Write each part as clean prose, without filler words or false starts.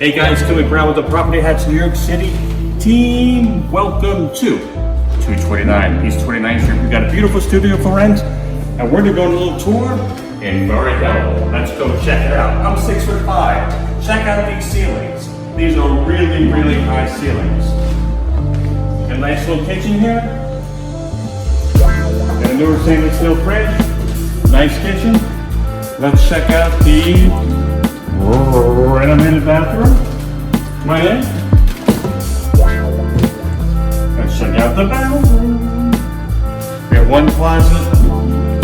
Hey guys, Kilby Browne with the Property Hats New York City team. Welcome to 229 East 29th Street. We got a beautiful studio for rent, and we're gonna go on a little tour in Murray Hill. Let's go check it out. I'm 6'5". Check out these ceilings. These are really, really high ceilings. A nice little kitchen here. Got a newer stainless steel fridge. Nice kitchen. Let's check out the renovated bathroom. Come on in. Let's check out the bathroom. We have one closet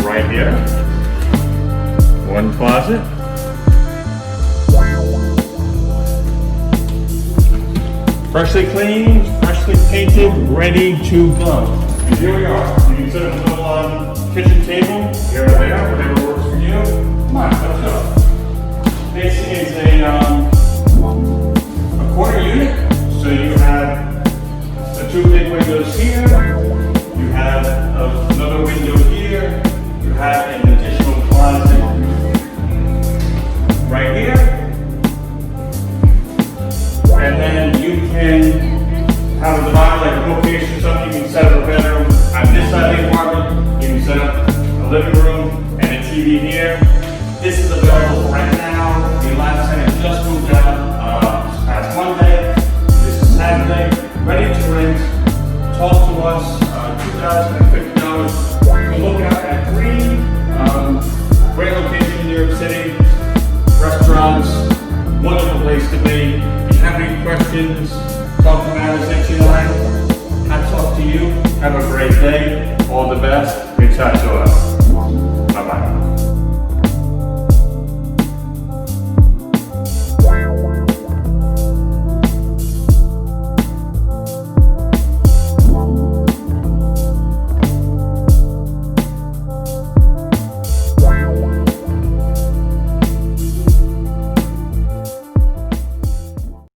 right here. One closet. Freshly cleaned, freshly painted, ready to go. And here we are. You can set up a little kitchen table here or there, whatever works for you. Come on, let's go. This is a quarter unit, so you have the two big windows here, you have another window here, you have an additional closet right here, and then you can have a divider like a bookcase or something. You can set up a bedroom on this side of the apartment, you can set up a living room and a TV here. This is available right now. The last tenant just moved out this past Monday. This is Saturday, ready to rent. Talk to us, $2,050. We're looking at 3 great locations in New York City, restaurants, wonderful place to be. If you have any questions, talk to matters that you like. Hats off to you. Have a great day. All the best. Reach out to us.